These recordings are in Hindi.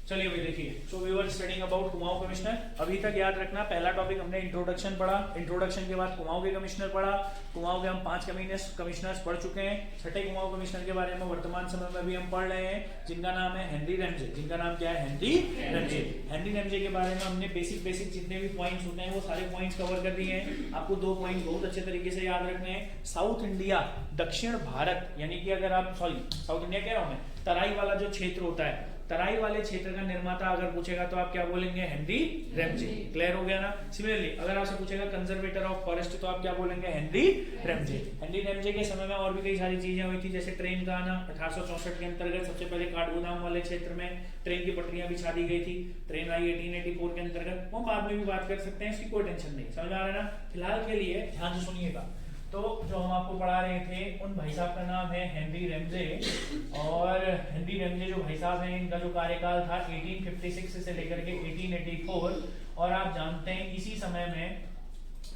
चलिए भाई देखिए, so we were studying about Kumaon commissioner. अभी तक याद रखना, पहला टॉपिक हमने इंट्रोडक्शन पढ़ा, इंट्रोडक्शन के बाद कुमाऊं के कमिश्नर पढ़ा। कुमाऊं के हम 5 कमिश्नर्स पढ़ चुके हैं। छठे कुमाऊं कमिश्नर के बारे में वर्तमान समय में भी हम पढ़ रहे हैं, जिनका नाम है हेनरी रैमजे। जिनका नाम क्या है? Henry Ramsay. हेनरी रैमजे के बारे में हमने बेसिक जितने भी पॉइंट्स होते हैं वो सारे पॉइंट्स कवर कर दिए हैं। आपको 2 पॉइंट बहुत अच्छे तरीके से याद रखने हैं। साउथ इंडिया, दक्षिण भारत, यानी कि अगर आप साउथ इंडिया कह रहा हूं मैं, तराई वाला जो क्षेत्र होता है, तराई वाले क्षेत्र का निर्माता अगर पूछेगा तो आप क्या बोलेंगे? Henry Ramsay. क्लियर हो गया ना? सिमिलरली अगर आपसे पूछेगा कंजर्वेटर ऑफ फॉरेस्ट तो आप क्या बोलेंगे? Henry Ramsay. हेनरी रैमजे के समय में और भी कई सारी चीजें हुई थी, जैसे ट्रेन का आना। 1864 के अंतर्गत सबसे पहले काठगोदाम वाले क्षेत्र में ट्रेन की पटरियां बिछा दी गई थी। ट्रेन आई 1884 के अंतर्गत, वो बाद में भी बात कर सकते हैं, इसकी कोई टेंशन नहीं। समझ आ रहा है ना? फिलहाल के लिए ध्यान से सुनिएगा। तो जो हम आपको पढ़ा रहे थे उन भाई साहब का नाम है हेनरी रैमजे। और हेनरी रैमजे जो भाई साहब हैं, इनका जो कार्यकाल था 1856 से लेकर के 1884, और आप जानते हैं इसी समय में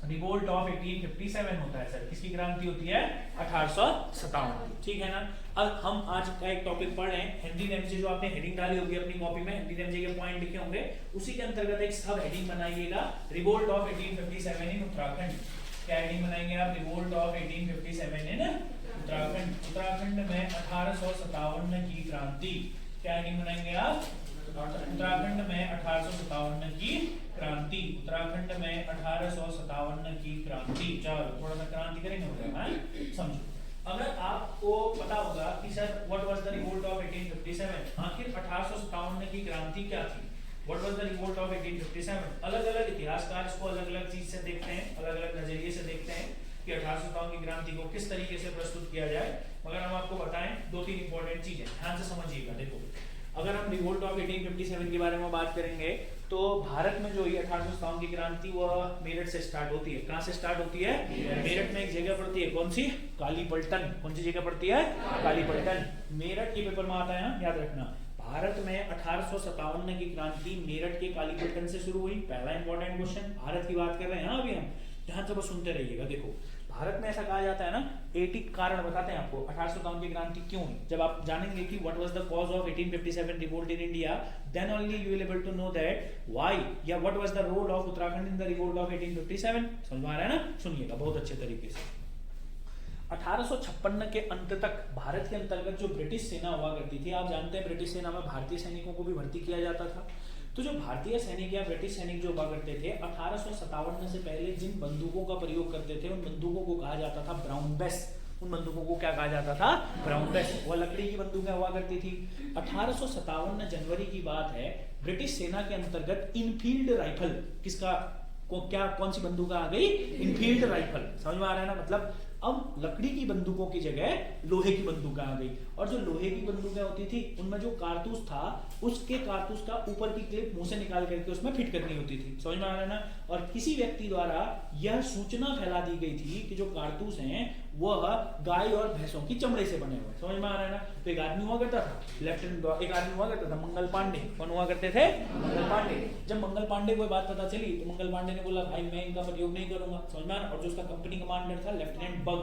रिवोल्ट ऑफ 1857 होता है। सर किसकी क्रांति होती है? 1857। ठीक है ना? अब हम आज का एक टॉपिक पढ़ रहे हैं हेनरी रैमजे। जो आपने हेडिंग डाली होगी अपनी कॉपी में, हेनरी रैमजे के पॉइंट लिखे होंगे, उसी के अंतर्गत एक सब हेडिंग बनाइएगा, रिवोल्ट ऑफ 1857 इन उत्तराखंड। क्या हेडिंग बनाएंगे आप? रिवोल्ट ऑफ 1857 इन उत्तराखंड। उत्तराखंड में 1857 की क्रांति। क्या हेडिंग बनाएंगे आप? उत्तराखंड में 1857 की क्रांति। उत्तराखंड में 1857 की क्रांति। चलो थोड़ा सा क्रांति करेंगे, समझो। अगर आपको पता होगा कि sir what was the revolt of 1857, आखिर 1857 की क्रांति क्या थी? What was the revolt of 1857? अलग अलग इतिहासकार इसको अलग अलग चीज से देखते हैं, अलग अलग नजरिए से देखते हैं कि 1857 की क्रांति को किस तरीके से प्रस्तुत किया जाए। मगर हम आपको बताएं 2-3 इंपॉर्टेंट चीजें, ध्यान से समझिएगा। देखो, अगर हम रिवोल्ट ऑफ 1857 के बारे में बात करेंगे तो भारत में जो ये 1857 की क्रांति वह मेरठ से स्टार्ट होती है। कहां से स्टार्ट होती है? मेरठ में एक जगह पड़ती है, कौन सी? कालीपलटन। कौन सी जगह पड़ती है? कालीपलटन। मेरठ के पेपर में आता है, याद रखना। भारत में 1857 की क्रांति मेरठ के कालीपलटन से शुरू हुई। पहला इंपॉर्टेंट क्वेश्चन, भारत की बात कर रहे हैं। हाँ अभी हम ध्यान से बस सुनते रहिएगा। देखो, भारत में ऐसा कहा जाता है ना, 80 कारण बताते हैं आपको 1857 की क्रांति क्यों हुई। जब आप जानेंगे कि what was the cause of 1857 revolt in India, then only you will able to know that why या what was the role of Uttarakhand in the revolt of 1857। समझ में आ रहा है ना? सुनिएगा बहुत अच्छे तरीके से। 1856 के अंत तक भारत के अंतर्गत जो ब्रिटिश सेना हुआ करती थी, आप जानते हैं ब्रिटिश सेना में भारतीय सैनिकों को भी भर्ती किया जाता था। तो जो भारतीय सैनिक या ब्रिटिश सैनिक जो हुआ करते थे, 1857 से पहले जिन बंदूकों का प्रयोग करते थे उन बंदूकों को कहा जाता था ब्राउन बेस। उन बंदूकों को क्या कहा जाता था? Brown base. वह लकड़ी की बंदूकें हुआ करती थी। 1857 जनवरी की बात है, ब्रिटिश सेना के अंतर्गत इनफील्ड राइफल, किसका कौन सी बंदूक आ गई? Enfield rifle. समझ में आ रहा है ना? मतलब अब लकड़ी की बंदूकों की जगह लोहे की बंदूकें आ गई। और जो लोहे की बंदूकें होती थी उनमें जो कारतूस था, उसके कारतूस का ऊपर की क्लिप मुंह से निकाल करके उसमें फिट करनी होती थी। समझ में आ रहा है ना? और किसी व्यक्ति द्वारा यह सूचना फैला दी गई थी कि जो कारतूस हैं वह गाय और भैंसों की चमड़े से बने हुए। समझ में आ रहा है ना? तो एक आदमी हुआ करता था, लेफ्टिनेंट, एक आदमी हुआ करता था मंगल पांडे। कौन हुआ करते थे? मंगल पांडे। जब मंगल पांडे को बात पता चली तो मंगल पांडे ने बोला भाई मैं इनका प्रयोग नहीं करूंगा। समझ में आ रहा? और जो उसका कंपनी कमांडर था लेफ्टिनेंट बग,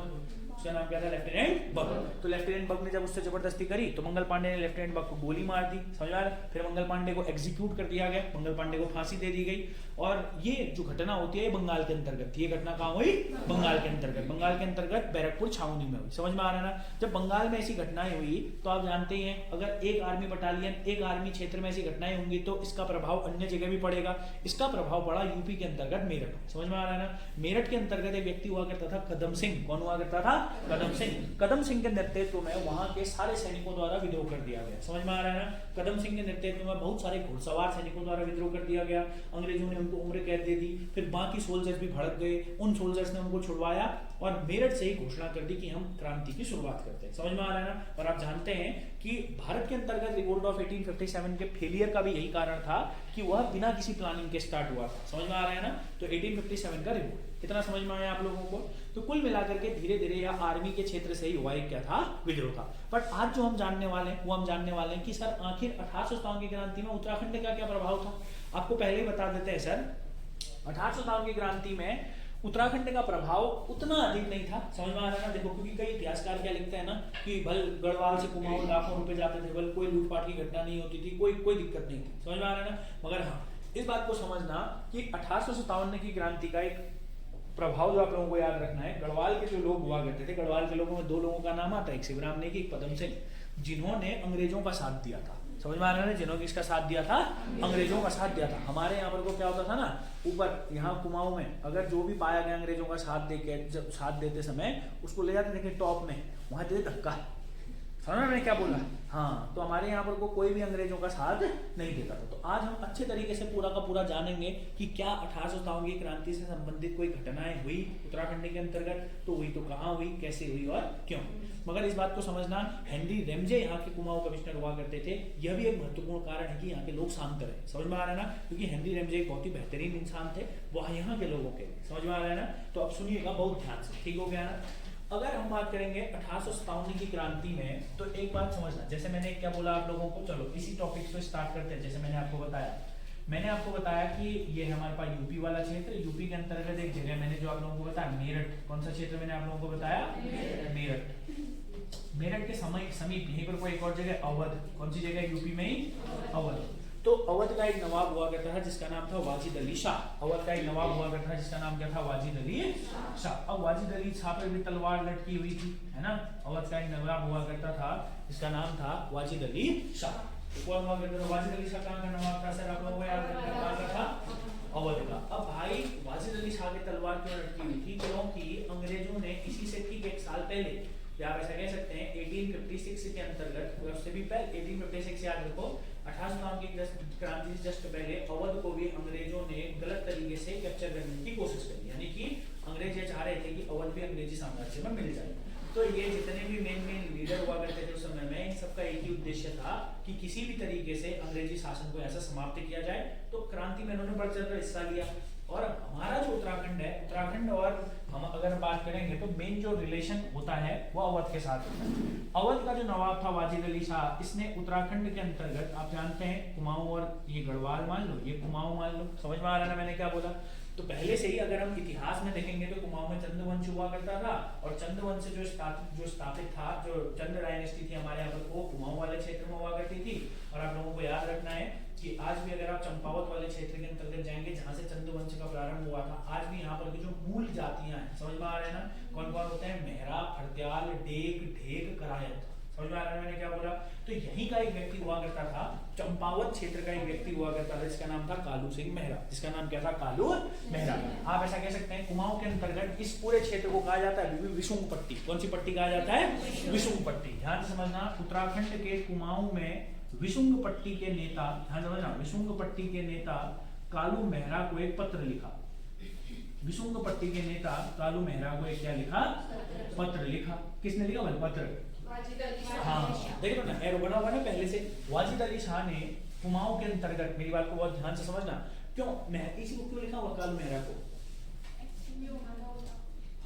उसका नाम क्या था? Lieutenant bug. तो लेफ्टिनेंट बग ने जब उससे जबरदस्ती करी तो मंगल पांडे ने लेफ्टिनेंट बग को गोली मार दी। समझ आ रहा? फिर मंगल पांडे को एग्जीक्यूट कर दिया गया, मंगल पांडे को फांसी दे दी गई। और ये जो घटना होती है बंगाल के अंतर्गत, ये घटना कहां हुई? बंगाल के अंतर्गत। बंगाल के अंतर्गत बैरकपुर छावनी में हुई। समझ में आ रहा है ना? जब बंगाल में ऐसी घटनाएं हुई तो आप जानते हैं अगर एक आर्मी बटालियन, एक आर्मी क्षेत्र में ऐसी घटनाएं होंगी तो इसका प्रभाव अन्य जगह भी पड़ेगा। इसका प्रभाव पड़ा यूपी के अंतर्गत मेरठ। समझ में आ रहा है ना? मेरठ के अंतर्गत एक व्यक्ति हुआ करता था कदम सिंह। कौन हुआ करता था? कदम सिंह। कदम सिंह के नेतृत्व में वहां के सारे सैनिकों द्वारा विद्रोह कर दिया गया। समझ में आ रहा है ना? कदम सिंह के नेतृत्व में बहुत सारे घुड़सवार सैनिकों द्वारा विद्रोह कर दिया गया। अंग्रेजों ने उनको उम्र कैद दे दी। फिर बाकी सोल्जर्स भी भड़क गए, उन सोल्जर्स ने उनको छुड़वाया और मेरठ से ही घोषणा कर दी कि हम क्रांति की शुरुआत करते हैं। समझ में आ रहा है ना? और आप जानते हैं कि भारत के अंतर्गत रिवोल्ट ऑफ 1857 के फेलियर का भी यही कारण था कि वह बिना किसी प्लानिंग के स्टार्ट हुआ था। समझ में आ रहा है ना? तो 1857 का रिवोल्ट कितना समझ में आया आप लोगों को? तो कुल मिलाकर के धीरे धीरे या आर्मी के क्षेत्र से ही हुआ एक क्या था? विद्रोह था। बट आज जो हम जानने वाले हैं वो हम जानने वाले हैं कि सर आखिर 1857 की क्रांति में उत्तराखंड का क्या प्रभाव था। आपको पहले ही बता देते हैं सर, 1857 की क्रांति में उत्तराखंड का प्रभाव उतना अधिक नहीं था, समझ में आ रहा है ना। देखो क्योंकि कई इतिहासकार क्या लिखते हैं ना कि भल गढ़वाल से कुमाऊं लाखों रुपए जाते थे, भल कोई लूटपाट की घटना नहीं होती थी, कोई दिक्कत नहीं थी, समझ में आ रहा है ना। मगर हाँ, इस बात को समझना कि 1857 की क्रांति का एक प्रभाव जो आप लोगों को याद रखना है, गढ़वाल के जो लोग हुआ करते थे, गढ़वाल के लोगों में 2 लोगों का नाम आता है, एक शिवराम नेगी, एक पदम सिंह, जिन्होंने अंग्रेजों का साथ दिया था, समझ में आ रहा है, जिन्होंने इसका साथ दिया था, अंग्रेजों का साथ दिया था। हमारे यहाँ पर को क्या होता था ना, ऊपर यहाँ कुमाऊं में अगर जो भी पाया गया अंग्रेजों का साथ देके, जब साथ देते समय उसको ले जाते थे टॉप में, वहां देते धक्का, समझ में मैंने क्या बोला। हाँ, तो हमारे यहाँ पर को कोई भी अंग्रेजों का साथ नहीं देता था। तो आज हम अच्छे तरीके से पूरा का पूरा जानेंगे कि क्या 1857 की क्रांति से संबंधित कोई घटनाएं हुई उत्तराखंड के अंतर्गत, तो हुई तो कहाँ हुई, कैसे हुई और क्यों। मगर इस बात को समझना, हेनरी रेमजे यहाँ के कुमाऊं कमिश्नर हुआ करते थे, यह भी एक महत्वपूर्ण कारण है कि यहाँ के लोग शांत रहे, समझ में आ रहा है ना, क्योंकि हेनरी रेमजे एक बहुत ही बेहतरीन इंसान थे, वह यहाँ के लोगों के, समझ में आ रहा है ना। तो अब सुनिएगा बहुत ध्यान से, ठीक हो गया ना। अगर हम बात करेंगे 1857 की क्रांति में, तो एक बात समझना, जैसे मैंने क्या बोला आप लोगों को, चलो इसी टॉपिक से स्टार्ट करते हैं। जैसे मैंने आपको बताया कि ये हमारे पास यूपी वाला क्षेत्र, यूपी के अंतर्गत एक जगह मैंने जो आप लोगों को बताया मेरठ, कौन सा क्षेत्र मैंने आप लोगों को बताया, मेरठ के समीप यहीं पर कोई एक और जगह अवध, कौन सी जगह, यूपी में ही अवध। तो अवध का एक नवाब हुआ करता था जिसका नाम था वाजिद अली शाह। अवध का एक नवाब हुआ करता था जिसका नाम क्या था, वाजिद अली शाह। अब वाजिद अली शाह पे भी तलवार लटकी हुई थी, है ना। अवध का एक नवाब हुआ करता था जिसका नाम था वाजिद अली शाह। तो कौन हुआ करता था, वाजिद अली शाह कहाँ का नवाब था सर, आप लोगों को याद था, अवध का। अब भाई वाजिद अली शाह की तलवार क्यों लटकी हुई थी, क्योंकि अंग्रेजों ने इसी से ठीक 1 साल पहले, या आप ऐसा कह सकते हैं 1856 के अंतर्गत, उससे भी पहले 1856 याद रखो, 1857 की क्रांति से जस्ट पहले अवध को भी अंग्रेजों ने गलत तरीके से कैप्चर करने की कोशिश करी, यानी कि अंग्रेज ये चाह रहे थे कि अवध भी अंग्रेजी साम्राज्य में मिल जाए। तो ये जितने भी मेन लीडर हुआ करते थे उस समय में, इन सबका एक ही उद्देश्य था कि किसी भी तरीके से अंग्रेजी शासन को ऐसा समाप्त किया जाए। तो क्रांति में उन्होंने बढ़ चढ़कर हिस्सा लिया। और हमारा जो उत्तराखंड है, उत्तराखंड और हम अगर बात करेंगे तो मेन जो रिलेशन होता है वो अवध के साथ होता है। अवध का जो नवाब था वाजिद अली शाह, इसने उत्तराखंड के अंतर्गत, आप जानते हैं कुमाऊं और ये गढ़वाल मान लो, ये कुमाऊं मान लो, समझ में आ रहा है ना मैंने क्या बोला। तो पहले से ही अगर हम इतिहास में देखेंगे तो कुमाऊं में चंद्रवंश हुआ करता था, और चंद्रवंश जो स्थापित था, जो चंद्र डायनेस्टी थी हमारे यहाँ पर, वो कुमाऊं वाले क्षेत्र में हुआ करती थी। और आप लोगों को याद रखना है कि आज भी अगर आप चंपावत वाले क्षेत्र के अंतर्गत जाएंगे जहां से चंद्रवंश का प्रारंभ हुआ था, आज भी यहाँ पर की जो मूल जातियां हैं, समझ में आ रहे हैं ना, कौन कौन होते हैं, मेहरा, फरत्याल, डेक, ढेक, करायत, समझ में आ रहा है मैंने क्या बोला। तो यहीं का एक व्यक्ति हुआ करता था, चंपावत क्षेत्र का एक व्यक्ति हुआ करता था जिसका नाम था कालू सिंह मेहरा, जिसका नाम क्या था, कालू मेहरा। आप ऐसा कह सकते हैं कुमाऊं के अंतर्गत इस पूरे क्षेत्र को कहा जाता है विशुंग पट्टी। कौन सी पट्टी कहा जाता है, विशुंग पट्टी। ध्यान से समझना, उत्तराखंड के कुमाऊं में विशुंग पट्टी के नेता, ध्यान समझना, विशुंग पट्टी के नेता कालू मेहरा को एक पत्र लिखा। विशुंग पट्टी के नेता कालू मेहरा को एक क्या लिखा, पत्र लिखा। किसने लिखा, पत्र, हाँ देखो ना, एरो बना हुआ ना पहले से। वाजिद अली शाह ने कुमाऊं के अंतर्गत, मेरी बात को बहुत ध्यान से समझना, क्यों इसी को क्यों लिखा हुआ कालू मेहरा को।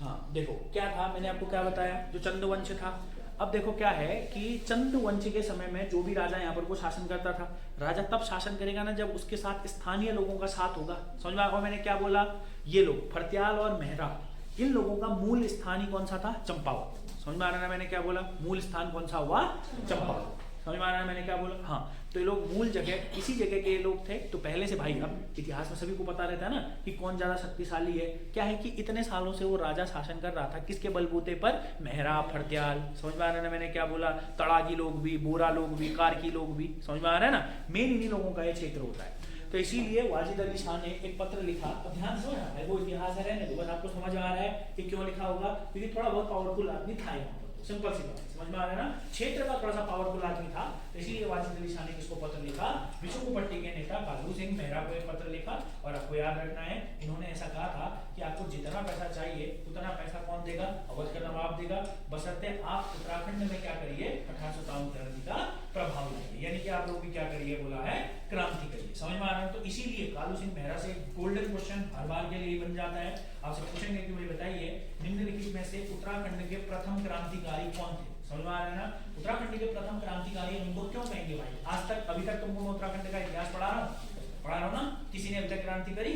हाँ देखो क्या था, मैंने आपको क्या बताया, जो चंद्रवंश था। अब देखो क्या है कि चंद्रवंश के समय में जो भी राजा यहाँ पर को शासन करता था, राजा तब शासन करेगा ना जब उसके साथ स्थानीय लोगों का साथ होगा। समझ में आया मैंने क्या बोला, ये लोग फरत्याल और मेहरा, इन लोगों का मूल स्थान कौन सा था, चंपावत। समझ में आ रहा है मैंने क्या बोला, मूल स्थान कौन सा हुआ, चंपावत। समझ में आ रहा है मैंने क्या बोला, हाँ। तो ये लोग मूल जगह, इसी जगह के लोग थे। तो पहले से भाई, अब इतिहास में सभी को पता रहता है ना कि कौन ज्यादा शक्तिशाली है। क्या है कि इतने सालों से वो राजा शासन कर रहा था, किसके बलबूते पर, मेहरा, फरत्याल, समझ में आ रहा है ना मैंने क्या बोला, तड़ागी लोग भी, बोरा लोग भी, कारकी लोग भी, समझ में आ रहा है ना, मेन इन्हीं लोगों का ये क्षेत्र होता है। तो इसीलिए वाजिद अली शाह ने एक पत्र लिखा। अब ध्यान से है, वो इतिहास है, रहने दो, बस आपको समझ आ रहा है कि क्यों लिखा होगा, क्योंकि थोड़ा बहुत पावरफुल आदमी था यहाँ पर, सिंपल सी बात, समझ में आ रहा है ना, क्षेत्र का थोड़ा सा पावरफुल आदमी था। तो इसीलिए वाजिद अली शाह ने किसको पत्र लिखा, विशुंग पट्टी के नेता कालू सिंह मेहरा को एक पत्र लिखा। और आपको याद रखना है, इन्होंने ऐसा कहा था कि आपको जितना पैसा चाहिए उतना पैसा कौन देगा, अवध का नवाब देगा, बशर्ते आप उत्तराखंड में क्या करिए, 1857 क्रांति का प्रभाव लाइए, यानी कि आप लोग भी क्या करिए, बोला है क्रांति करिए। समझ में आ रहा है। तो इसीलिए कालू सिंह मेहरा से गोल्डन क्वेश्चन हर बार के लिए बन जाता है, आपसे पूछेंगे कि मुझे बताइए निम्नलिखित में से उत्तराखंड के प्रथम क्रांतिकारी कौन थे। समझ में आ रहा है ना, उत्तराखंड के प्रथम क्रांतिकारी उनको क्यों कहेंगे भाई। आज तक, अभी तक तुमको मैं उत्तराखंड का इतिहास पढ़ा रहा हूँ ना, किसी ने अभी तक क्रांति करी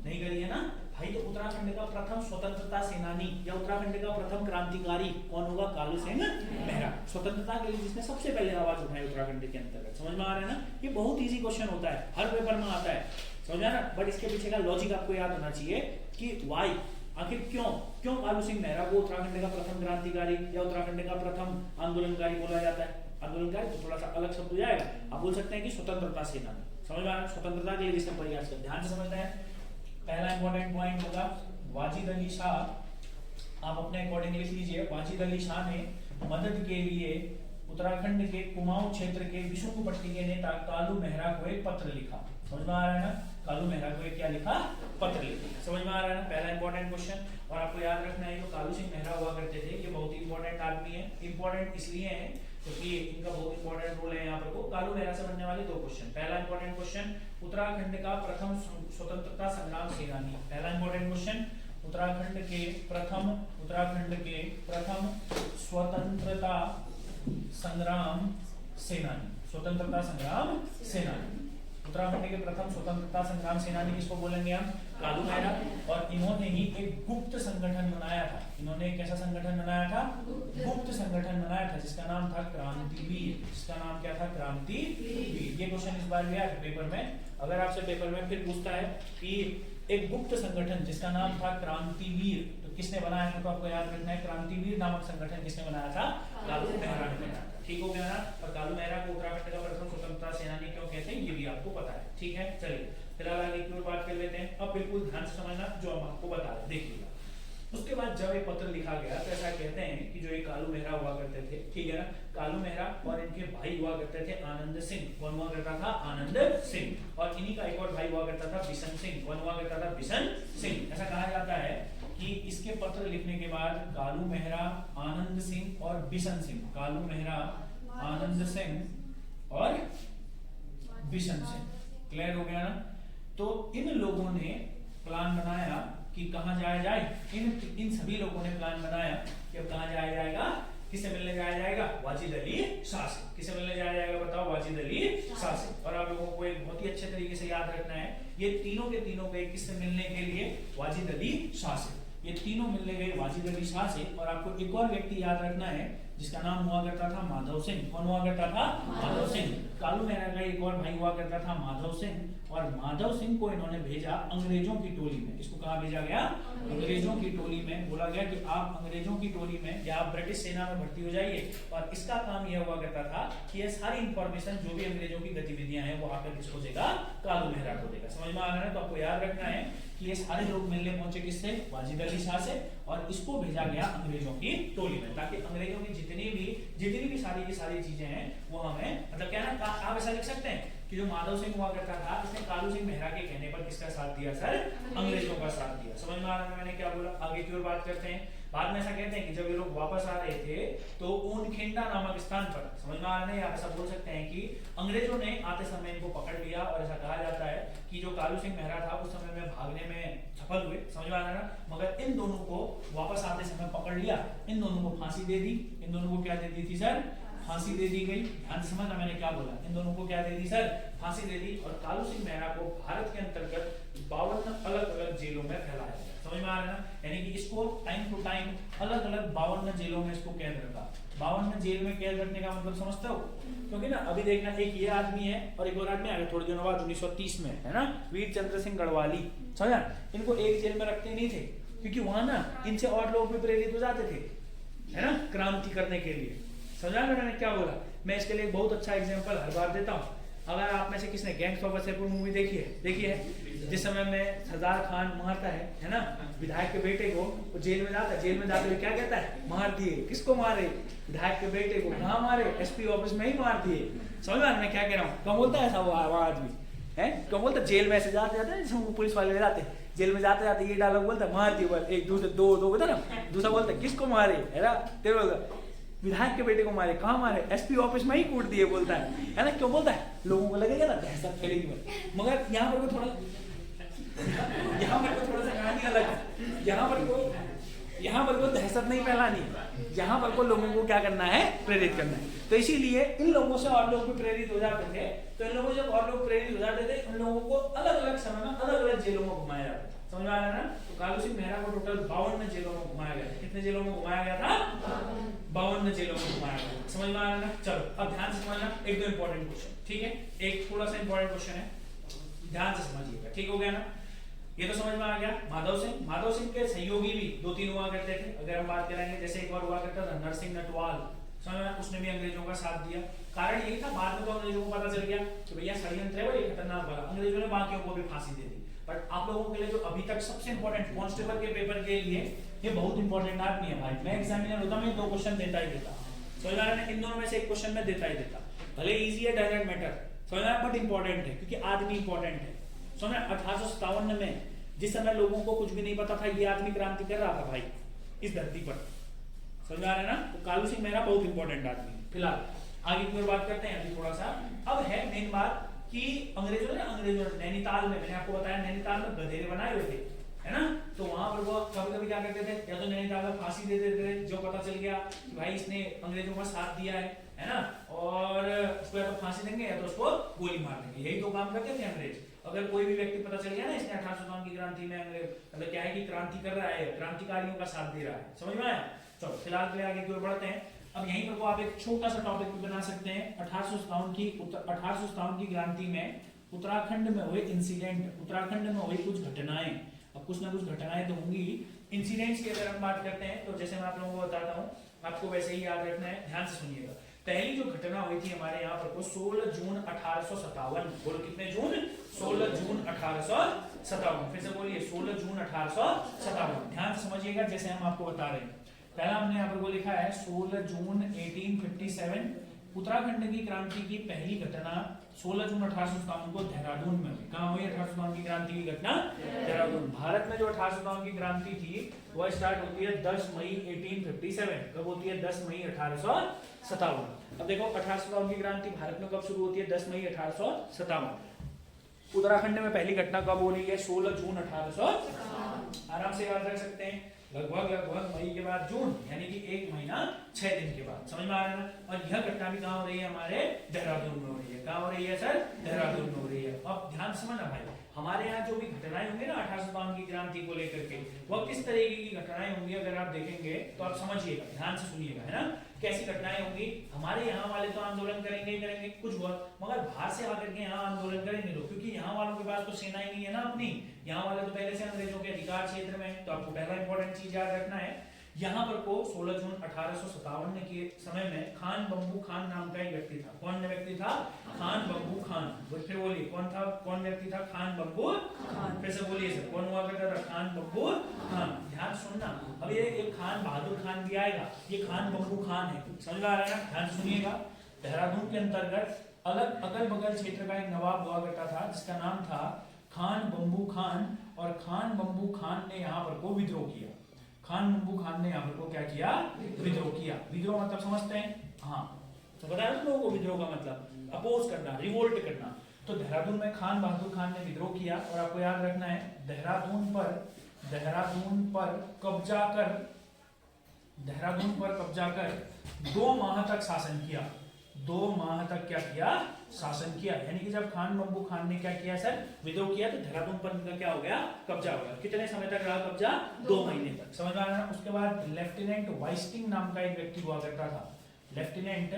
नहीं करी है ना, भाई तो उत्तराखंड का प्रथम स्वतंत्रता सेनानी या उत्तराखंड का प्रथम क्रांतिकारी कौन होगा? कालू सिंह मेहरा। स्वतंत्रता के लिए जिसने सबसे पहले आवाज उठाई उत्तराखंड के अंतर्गत। समझ में आ रहा है ना? ये बहुत इजी क्वेश्चन होता है, हर पेपर में आता है, समझा ना? बट इसके पीछे का लॉजिक आपको याद होना चाहिए कि वाई, आखिर क्यों कालू सिंह मेहरा को उत्तराखंड का प्रथम क्रांतिकारी या उत्तराखंड का प्रथम आंदोलनकारी बोला जाता है? आंदोलनकारी तो थोड़ा सा अलग शब्द हो जाएगा, आप बोल सकते हैं कि स्वतंत्रता सेनानी। समझ में आ रहा है? स्वतंत्रता के लिए जिसने प्रयास किया, ध्यान से समझना है। पहला इंपॉर्टेंट पॉइंट होगा वाजिद अली शाह, आप अपने अकॉर्डिंग लिख लीजिए। वाजिद अली शाह ने मदद के लिए उत्तराखंड के कुमाऊं क्षेत्र के विशुंग पट्टी के नेता कालू मेहरा को एक पत्र लिखा। समझ में आ रहा है ना? कालू मेहरा को एक क्या लिखा? पत्र लिखा। समझ में आ रहा है ना? पहला इंपॉर्टेंट क्वेश्चन। और आपको याद रखना है जो कालू सिंह मेहरा हुआ करते थे, ये बहुत ही इंपॉर्टेंट आदमी है। इंपॉर्टेंट इसलिए है क्योंकि इनका बहुत इंपॉर्टेंट रोल है यहाँ पर। कालू मेहरा से बनने वाले दो क्वेश्चन। पहला इंपॉर्टेंट क्वेश्चन, उत्तराखंड का प्रथम स्वतंत्रता संग्राम सेनानी। पहला इंपॉर्टेंट क्वेश्चन, उत्तराखंड के प्रथम स्वतंत्रता संग्राम सेनानी। स्वतंत्रता संग्राम सेनानी, उत्तराखंड के प्रथम स्वतंत्रता संग्राम सेनानी किसको बोलेंगे हम? कालू मेहरा। और इन्होंने ही एक गुप्त संगठन बनाया था। इन्होंने एक कैसा संगठन बनाया था? गुप्त संगठन बनाया था जिसका नाम था क्रांतिवीर। जिसका नाम क्या था? क्रांतिवीर। ये क्वेश्चन इस बार भी आया पेपर में। अगर आपसे पेपर में फिर पूछता है कि एक गुप्त संगठन जिसका नाम था क्रांतिवीर, तो किसने बनाया था? तो आपको याद रखना है क्रांतिवीर नामक संगठन किसने बनाया था? कालू मेहरा ने बनाया था। ठीक हो गया ना? और कालू मेहरा को उत्तराखंड का प्रथम स्वतंत्रता सेनानी क्यों कहते हैं ये भी आपको पता है। ठीक है, चलिए फिलहाल आगे की ओर बात कर लेते हैं। अब बिल्कुल ध्यान से समझना जो हम आपको बता रहे, देखिएगा। उसके बाद जब ये पत्र लिखा गया तो ऐसा कहते हैं कि जो ये कालू मेहरा हुआ करते थे, ठीक है ना, कालू मेहरा और इनके भाई हुआ करते थे आनंद सिंह। कौन हुआ करता था? आनंद सिंह। और इन्हीं का एक और भाई हुआ करता था बिशन सिंह। कौन हुआ करता था? बिशन सिंह। ऐसा कहा जाता है कि इसके पत्र लिखने के बाद कालू मेहरा, आनंद सिंह और बिशन सिंह, कालू मेहरा, आनंद सिंह और बिशन सिंह, क्लियर हो गया ना? तो इन लोगों ने प्लान बनाया कि कहां जाया जाए। इन सभी लोगों ने प्लान बनाया कि अब कहां जाया जाएगा? किसे मिलने जाया जाएगा? वाजिद अली शाह से। किसे मिलने जाया जाएगा बताओ? वाजिद अली शाह से। और आप लोगों को एक बहुत ही अच्छे तरीके से याद रखना है, ये तीनों के तीनों गए किससे मिलने के लिए? वाजिद अली शाह से। ये तीनों मिलने गए वाजिद अली शाह से। और आपको एक और व्यक्ति याद रखना है जिसका नाम हुआ करता था माधव सिंह। कौन हुआ करता था? माधव सिंह। कालू मेहरा का एक और भाई हुआ करता था माधव सिंह। और माधव सिंह को इन्होंने भेजा अंग्रेजों की टोली में। इसको कहाँ भेजा गया? अंग्रेजों की टोली में। बोला गया कि आप अंग्रेजों की टोली में या आप ब्रिटिश सेना में भर्ती हो जाइए। और इसका काम यह हुआ करता था कि ये सारी इंफॉर्मेशन जो भी अंग्रेजों की गतिविधियां हैं वो आकर किसको देगा? कालू मेहरा को देगा। समझ में आ रहा है? तो आपको याद रखना है कि ये सारे लोग मिलने पहुंचे किससे? वाजिद अली शाह से। और इसको भेजा गया अंग्रेजों की टोली में, ताकि अंग्रेजों की जितनी भी सारी की सारी चीजें हैं वो हमें, मतलब क्या ना, आप ऐसा लिख सकते हैं कि जो माधव सिंह हुआ करता था इसने कालू सिंह मेहरा के कहने पर किसका साथ दिया? सर, अंग्रेजों का साथ दिया। समझ में आ रहा है मैंने क्या बोला? आगे की ओर बात करते हैं। बाद में ऐसा कहते हैं कि जब ये लोग वापस आ रहे थे तो ऊनखेंडा नामक स्थान पर, समझ में आ रहा है, आप ऐसा बोल सकते हैं कि अंग्रेजों ने आते समय इनको पकड़ लिया। और ऐसा कहा जाता है कि जो कालू सिंह मेहरा था उस समय में भागने में सफल हुए। समझ में आ रहा है? मगर इन दोनों को वापस आते समय पकड़ लिया, इन दोनों को फांसी दे दी। इन दोनों को क्या दे दी थी सर? फांसी दे दी गई। ध्यान से समझना मैंने क्या बोला। इन दोनों को क्या दे दी सर? फांसी दे दी। और कालू सिंह मेहरा को भारत के अंतर्गत 52 अलग अलग जेलों में फैलाया गया। समझ में आ रहा है ना? यानी कि इसको टाइम टू टाइम अलग अलग 52 जेलों में इसको कैद रखा। 52 जेल में कैद रखने का मतलब समझते हो? क्योंकि ना अभी देखना, एक ये आदमी है और एक और आदमी आ गया थोड़े दिनों बाद 1930 में, है ना, वीर चंद्र सिंह गढ़वाली। समझा? इनको एक जेल में रखते नहीं थे क्योंकि वहां ना इनसे और लोग भी प्रेरित हो जाते थे, है ना, क्रांति करने के लिए। समझा ना मैंने क्या बोला? मैं इसके लिए एक बहुत अच्छा एग्जांपल हर बार देता हूँ। अगर आप में से किसने गैंग्स ऑफ वासेपुर मूवी देखी है? जिस समय में सरदार खान मारता है ना, विधायक के बेटे को, वो जेल में जाता है। जेल में जाते हुए क्या कहता है? मार दिए। किसको मारे? विधायक के बेटे को। कहाँ मारे? एसपी ऑफिस में ही मार दिए। समझ में मैं क्या कह रहा हूँ? कौन बोलता है ऐसा? वो आदमी है कौन बोलता? जेल में ऐसे जाते हैं, पुलिस वाले ले जाते हैं जेल में, जाते जाते ये डायलॉग बोलता है, मार दिए। एक दूसरे दो बोलता ना, दूसरा बोलता है किसको मारे, है ना, तेरे बोलता विधायक के बेटे को मारे। कहाँ मारे? एसपी ऑफिस में ही कूट दिए बोलता है ना। क्यों बोलता है? लोगों को लगेगा ना दहशत फैलेगी। मगर यहाँ पर को थोड़ा सा कहानी अलग है। यहाँ पर को दहशत नहीं फैलानी, यहाँ पर को लोगों को क्या करना है? प्रेरित करना है। तो इसीलिए इन लोगों से और लोग भी प्रेरित हो जाते थे। तो इन लोगों से और लोग प्रेरित हो जाते थे, उन लोगों को अलग अलग समय में अलग अलग जेलों में घुमाया जाता था। समझ में आ रहा है ना। तो कालू सिंह मेहरा को टोटल 52 जेलों में घुमाया गया था। कितने जेलों में घुमाया गया था? 52 जेलों में घुमाया गया था। समझ में आ रहा है ना। चलो अब ध्यान से समझना एक दो इंपॉर्टेंट क्वेश्चन, ठीक है, एक थोड़ा सा इंपॉर्टेंट क्वेश्चन है, ध्यान से समझिएगा, ठीक हो गया ना। ये तो समझ में आ गया। माधव सिंह के सहयोगी भी 2-3 हुआ करते थे। अगर हम बात करेंगे जैसे एक बार हुआ करता था नरसिंह नटवाल, समझ में, उसने भी अंग्रेजों का साथ दिया। कारण यही था, बाद में तो अंग्रेजों को पता चल गया कि भैया षड्यंत्र है, ये खतरनाक वाला, अंग्रेजों ने बाकियों को भी फांसी दे दी। बट आप लोगों के लिए जो अभी तक सबसे इंपॉर्टेंट कांस्टेबल के पेपर के लिए ये बहुत इंपॉर्टेंट आदमी है भाई। मैं एग्जामिनर होता, मैं 2 क्वेश्चन देता ही देता, समझ आ रहा है, इन दोनों में से एक क्वेश्चन में देता ही देता, भले इजी है, डायरेक्ट मैटर, समझ आ, बट इंपॉर्टेंट है क्योंकि आदमी इंपॉर्टेंट है। समझ 1857 में जिस समय लोगों को कुछ भी नहीं पता था, ये आदमी क्रांति कर रहा था भाई इस धरती पर, समझ आ रहा है ना। तो कालू सिंह मेहरा बहुत इंपॉर्टेंट आदमी है। फिलहाल आगे की ओर बात करते हैं अभी थोड़ा सा। अब है मेन बात कि अंग्रेजों ने नैनीताल में, मैंने आपको बताया नैनीताल में गधेरे बनाए हुए थे, है ना। तो वहां पर वो कभी कभी क्या करते थे, या तो नैनीताल में फांसी दे देते थे, जो पता चल गया कि भाई इसने अंग्रेजों का साथ दिया है ना, और उसको या तो फांसी देंगे या तो उसको गोली मार देंगे। यही तो काम करते थे अंग्रेज। अगर कोई भी व्यक्ति पता चल गया ना इसने 1857 की क्रांति में अंग्रेज मतलब क्या है कि क्रांति कर रहा है, क्रांतिकारियों का साथ दे रहा है, समझ में आया। चलो फिलहाल के लिए आगे की ओर बढ़ते हैं। अब यहीं पर को आप एक छोटा सा टॉपिक भी बना सकते हैं। 1857 की क्रांति में उत्तराखंड में हुए इंसिडेंट, उत्तराखंड में हुई कुछ घटनाएं। अब कुछ ना कुछ घटनाएं तो होंगी। इंसिडेंट्स की अगर हम बात करते हैं तो जैसे मैं आप लोगों को बताता हूँ, आपको वैसे ही याद रखना है, ध्यान से सुनिएगा। पहली जो घटना हुई थी हमारे यहाँ पर को 16 जून 1857, बोलो कितने जून? 16 जून 1857। फिर से बोलिए 16 जून 1857। ध्यान से समझिएगा जैसे हम आपको बता रहे हैं। पहला हमने यहाँ पर को लिखा है 16 जून 1857, उत्तराखंड की क्रांति की पहली घटना 16 जून 1857 को देहरादून में हुई। कहाँ हुई 1857 की क्रांति की घटना? देहरादून। भारत में जो 1857 की क्रांति थी वह स्टार्ट होती है 10 मई 1857। कब होती है? 10 मई 1857। अब देखो 1857 की क्रांति भारत में कब शुरू होती है? 10 मई 1857। उत्तराखंड में पहली घटना कब हो रही है? 16 जून 1857। आराम से याद रख सकते हैं। लगभग मई के बाद जून, यानी कि 1 महीना 6 दिन के बाद, समझ में आ रहा है ना। और यह घटना भी कहाँ हो रही है? हमारे देहरादून में हो रही है। कहाँ हो रही है सर? देहरादून में हो रही है। अब ध्यान समझना भाई, हमारे यहाँ जो भी घटनाएं होंगी ना 1857 की क्रांति को लेकर के, वह किस तरीके की घटनाएं होंगी अगर आप देखेंगे तो आप समझिएगा, ध्यान से सुनिएगा, है ना। कैसी घटनाएं होंगी? हमारे यहाँ वाले तो आंदोलन करेंगे ही करेंगे कुछ बहुत, मगर बाहर से आकर के यहाँ आंदोलन करेंगे लोग, क्योंकि यहाँ वालों के पास तो सेना ही नहीं है ना अपनी। यहाँ वाले तो पहले से अंग्रेजों के अधिकार क्षेत्र में। तो आपको पहला इंपॉर्टेंट चीज याद रखना है, यहाँ पर को 16 जून 1857 के समय में खान बंबू खान नाम का एक व्यक्ति था। कौन व्यक्ति था? खान बंबू खान। फिर बोलिए कौन था? कौन व्यक्ति था? खान बंबू खान। फिर से बोलिए सर, कौन हुआ करता था? खान बंबू खान। ध्यान सुनना, अब ये एक खान बहादुर खान भी आएगा, ये खान बंबू खान है, समझ आ रहा है ना। ध्यान सुनिएगा। देहरादून के अंतर्गत अलग अगल बगल क्षेत्र का एक नवाब हुआ करता था जिसका नाम था खान बंबू खान, और खान बंबू खान ने यहाँ पर को विद्रोह किया। खान बंबू खान ने यहाँ पर को क्या किया? विद्रोह किया। विद्रोह मतलब समझते हैं? हाँ, तो बताया तुम लोगों को विद्रोह का मतलब अपोज करना, रिवोल्ट करना। तो देहरादून में खान बहादुर खान ने विद्रोह किया, और आपको याद रखना है देहरादून पर कब्जा कर 2 माह तक शासन किया। 2 माह तक क्या किया? शासन किया। यानी कि जब खान बंबू खान ने क्या किया सर? विद्रोह किया, तो देहरादून पर इनका क्या हो गया? कब्जा हो गया। कितने समय तक रहा कब्जा? 2 महीने तक, समझ में आ रहा है। उसके बाद लेफ्टिनेंट वाइस्टिंग नाम का एक व्यक्ति हुआ करता था। लेफ्टिनेंट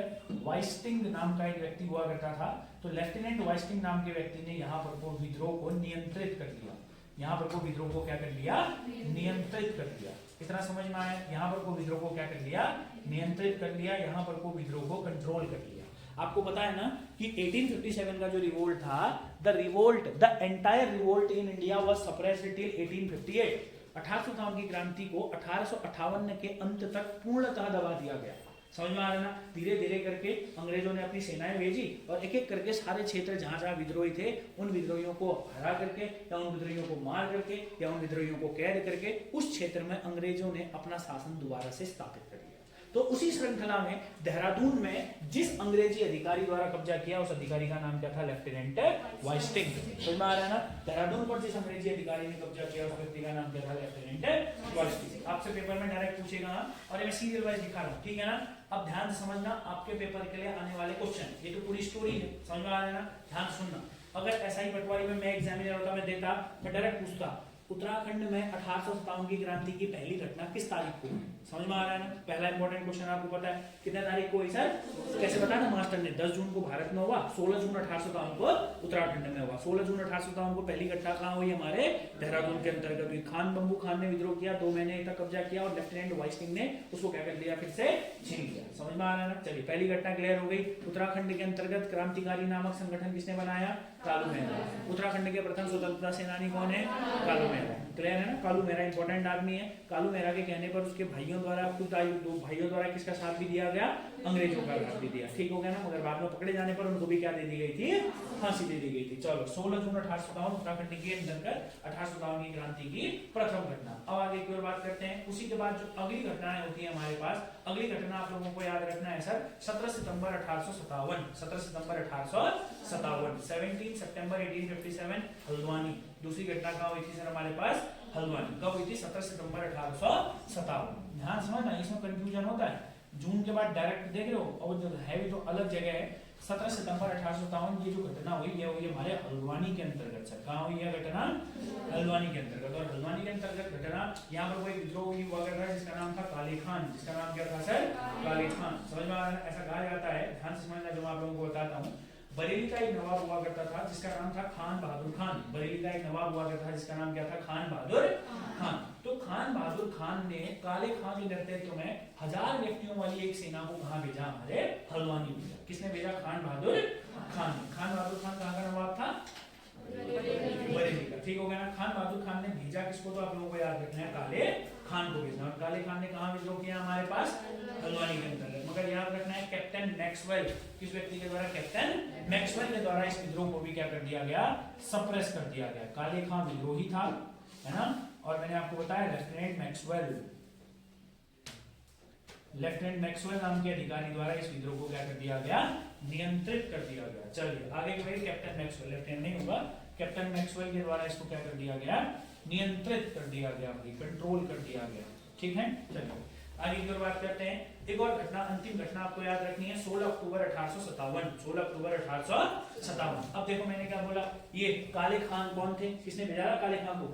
वाइस्टिंग नाम का एक व्यक्ति हुआ करता था। तो लेफ्टिनेंट वाइस्टिंग नाम के व्यक्ति ने यहाँ पर को विद्रोह को नियंत्रित कर लिया। यहाँ पर को विद्रोह को क्या कर लिया? नियंत्रित कर लिया। इतना समझ में आया? यहाँ पर को विद्रोह को क्या कर लिया? नियंत्रित कर लिया। यहाँ पर को विद्रोह को कंट्रोल कर लिया। आपको पता है ना कि 1857 का जो रिवोल्ट था, the entire revolt in India was suppressed till 1858। 1857 की क्रांति को 1858 के अंत तक पूर्णतः दबा दिया गया। समझ में आ रहा है ना। धीरे धीरे करके अंग्रेजों ने अपनी सेनाएं भेजी, और एक एक करके सारे क्षेत्र जहां जहां विद्रोही थे उन विद्रोहियों को हरा करके, या उन विद्रोहियों को मार करके, या उन विद्रोहियों को कैद करके उस क्षेत्र में अंग्रेजों ने अपना शासन दोबारा से स्थापित कर दिया। तो उसी श्रृंखला में देहरादून में जिस अंग्रेजी अधिकारी द्वारा कब्जा किया, उस अधिकारी का नाम क्या था? लेफ्टिनेंट वाइस्टिंग। समझ में आ रहा है ना। देहरादून पर जिस अंग्रेजी अधिकारी ने कब्जा किया, उस व्यक्ति का नाम क्या था? लेफ्टिनेंट वाइस्टिंग। आपसे पेपर में डायरेक्ट पूछेगा, और ये सीरियल वाइज लिखा रहा हूं, ठीक है ना। अब ध्यान से समझना, आपके पेपर के लिए आने वाले क्वेश्चन, ये तो पूरी स्टोरी है, समझ में आ रहा है ना। ध्यान सुनना। अगर ऐसा ही पटवारी में मैं एग्जामिनर होता, मैं देता, मैं डायरेक्ट पूछता उत्तराखंड में 1857 की क्रांति की पहली घटना किस तारीख को हुई? समझ में आ रहा है ना? पहला इंपॉर्टेंट क्वेश्चन आपको पता है कितने तारीख को हुई सर? कैसे पता ना मास्टर ने? 10 जून को भारत में हुआ, 16 जून 1857 को उत्तराखंड में हुआ। 16 जून 1857 को पहली घटना कहाँ हुई? हमारे देहरादून के अंतर्गत हुई। खान बंबू खान ने विद्रोह किया, 2 महीने तक कब्जा किया और लेफ्टिनेंट वाइस किंग ने उसको क्या कर दिया? फिर से छीन लिया। समझ में आ रहा है ना? चलिए पहली घटना क्लियर हो गई। उत्तराखंड के अंतर्गत क्रांतिकारी नामक संगठन किसने बनाया? कालू मेहरा। उत्तराखंड के प्रथम स्वतंत्रता सेनानी कौन है? कालू मेहरा। क्लियर है ना? कालू मेहरा इंपॉर्टेंट आदमी है। कालू मेहरा के कहने पर उसके भाइयों द्वारा दो भाइयों द्वारा किसका साथ भी दिया गया? अंग्रेजों का साथ भी दिया। ठीक हो गया ना? मगर बाद में पकड़े जाने पर उनको भी क्या दे दी गई थी? फांसी दे दी गई थी। चलो 16 जून 1857 उत्तराखंड के अंतर्गत 1857 की क्रांति की प्रथम घटना। अब आगे की ओर बात करते हैं। उसी के बाद जो अगली घटनाएं होती है हमारे पास, अगली घटना आप लोगों को याद रखना है सर 17 सितंबर 1857। 17 सितंबर 1857, 17 सितंबर 1857 हल्द्वानी। दूसरी घटना कहाँ हुई थी सर हमारे पास? हल्द्वानी। कब हुई थी? 17 सितंबर 1857। ध्यान समझना, इसमें कंफ्यूजन होता है। जून के बाद डायरेक्ट देख रहे हो, और जो है भी तो अलग जगह है। 17 सितंबर 1857 ये जो घटना हुई ये हुई हमारे हल्द्वानी के अंतर्गत सर। कहाँ हुई है घटना? हल्द्वानी के अंतर्गत। और हल्द्वानी के अंतर्गत घटना यहाँ पर कोई विद्रोह हुआ करता है जिसका नाम था काले खान। जिसका नाम क्या था सर? काले खान। समझ में आ रहा है? ऐसा कहा जाता है, ध्यान से समझना जो मैं आप लोगों को बताता हूँ। बरेली का एक नवाब हुआ करता था जिसका नाम था खान बहादुर खान। बरेली का एक नवाब हुआ करता था जिसका नाम क्या था? खान बहादुर खान। तो खान बहादुर खान ने काले खान के नेतृत्व में 1000 व्यक्तियों वाली एक सेना को कहाँ भेजा? हमारे हल्द्वानी भेजा। किसने भेजा? खान बहादुर खान ने। खान बहादुर खान कहाँ का नवाब था? बरेली का। ठीक हो गया ना? खान बहादुर खान ने भेजा किसको? तो आप लोगों को याद रखना है काले खान को भेजना। और काले खान ने कहाँ विद्रोह किया? हमारे पास हल्द्वानी के अंतर्गत। मगर याद रखना है कैप्टन मैक्सवेल। किस व्यक्ति के द्वारा? कैप्टन मैक्सवेल के द्वारा इस विद्रोह को भी क्या कर दिया गया? सप्रेस कर दिया गया। काले खान विद्रोही था, है ना? और मैंने आपको बताया लेफ्टिनेंट मैक्सवेल, लेफ्टिनेंट मैक्सवेल नाम के अधिकारी द्वारा इस विद्रोह को क्या कर दिया गया? नियंत्रित कर दिया गया। चलिए आगे के भाई कैप्टन मैक्सवेल, लेफ्टिनेंट नहीं होगा, कैप्टन मैक्सवेल के द्वारा इसको क्या कर दिया गया? नियंत्रित कर दिया गया भाई, कंट्रोल कर दिया गया। ठीक है, चलिए आगे की ओर बात करते हैं। एक और घटना, अंतिम घटना आपको याद रखनी है 16 अक्टूबर 1857। 16 अक्टूबर 1857। अब देखो मैंने क्या बोला, ये काले खान कौन थे? किसने भेजा काले खान को?